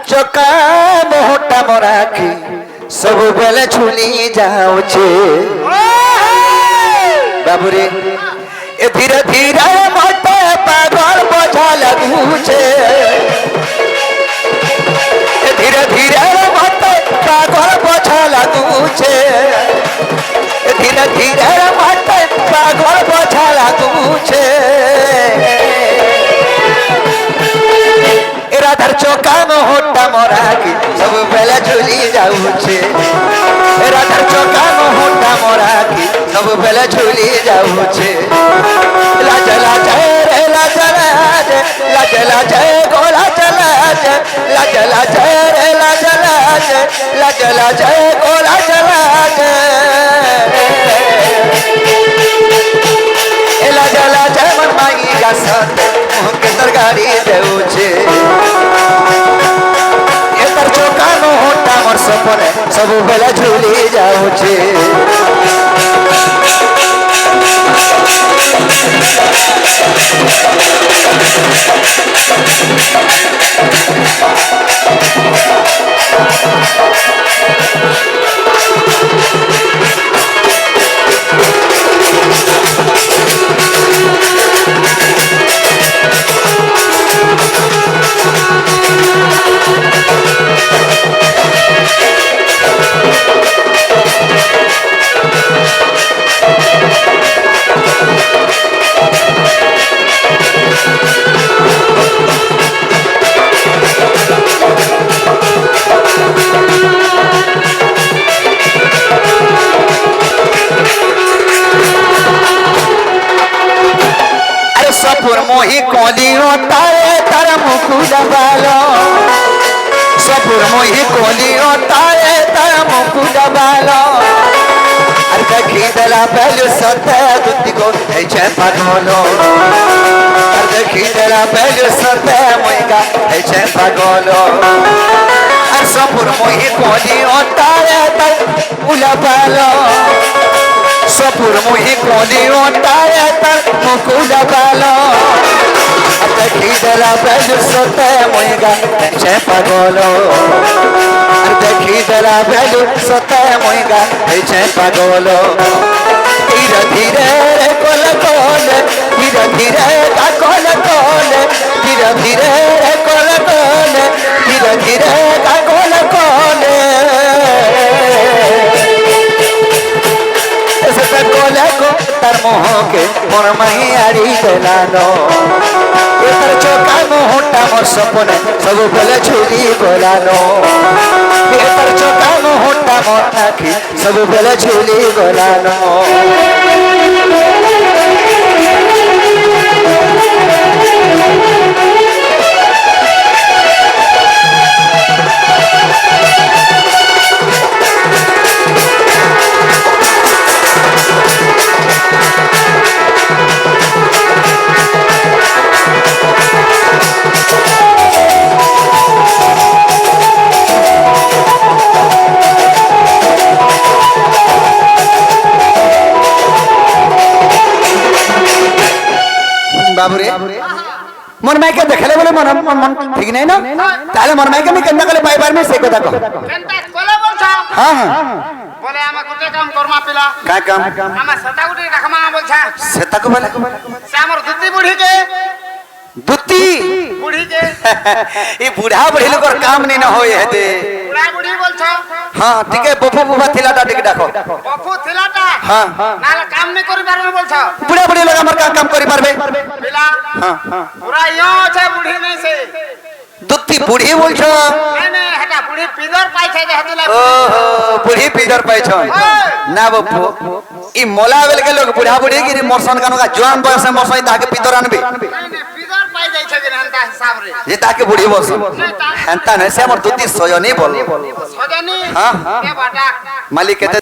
चका मोटा मोराखी सब बेले झुली जाऊचे बाबूरे ए धीरे धीरे मते पागल बोझा लगुचे ए धीरे धीरे मते पागल बोझा लगुचे ए धीरे धीरे मते पागल बोझा लगुचे राधार चौका मोटा मोराखी सब बेले झुली जाऊचे राधार चौका मोटा मोराखी सब बेले झुली जाऊचे लाज लाज रे लाज लाज लाज लाज गोला चलाज लाज लाज रे लाज लाज लाज लाज गोला चलाज लाज लाज मन माई का साथ मुँह के तरकारी देऊचे सपने सब बेला झूली जाऊचे मोही कोलियो तारे तर मुकुल बालो सपुर मोही कोलियो तारे तर मुकुल बालो अर देखी दला पहलू सते दुति को ऐसे पगोलो अर देखी दला पहलू सते मोइगा ऐसे पगोलो अर सपुर मोही कोलियो तारे तर मुकुल बालो सपुर मोही कोलियो तारे तर मुकुल बालो देखी दला पहलू सते मोइगा ऐसे पगोलो देखी दला पहलू सते मोइगा ऐसे पगोलो धीरे धीरे रे कोल कोल धीरे धीरे का कोल कोल धीरे धीरे रे कोल कोल धीरे धीरे का कोल कोल ऐसे कोले को तर मोह के मोर मही आड़ी देलानो एतर चौका मोटा मोर सपने सब बेले झुली गोलानो एतर चौका मोटा मोर आखी सब बेले झुली गोलानो बाबूरे मन माई के देखले बोले मन मन ठीक नहीं ना ताले मन माई के मैं केंदा कले पाई बार में से कथा को केंदा कोले बोलछा हां हां बोले आमा कुटे काम करमा पिला का काम आमा सता गुटी रखमा बोलछा सेता को बोले से हमर दुत्ती बुढ़ी के दुत्ती बुढ़ी के ई बूढ़ा बुढ़ी लोग काम नहीं ना होय हेते बुढ़ा बुढ़ी बोलछा हां ठीक है बफू बुफा थिलाटा ठीक डाको बफू थिलाटा हां नाला काम नहीं करि पारबे बोलछा बूढ़ा बुढ़ी लोग हमर का काम करि पारबे पिला हां हां पूरा यो छे बुढ़ी नहीं से दुत्ती बुढ़ी बोलछो नहीं नहीं हटा बुढ़ी पिदर पाई छे जे हतुला ओहो बुढ़ी पिदर पाई छो ना बपू ई मोलावेल के लोग बूढ़ा बुढ़ी गिरी मोरसन कानो का जवान बयस में मोसई ताके पिदर आनबे नहीं नहीं पिदर पाई जाई छे जे हंता हिसाब रे जे ताके बुढ़ी बोस हंता नहीं से हमर दुत्ती सजनी बोल सजनी हां के बाटा मालिक कहते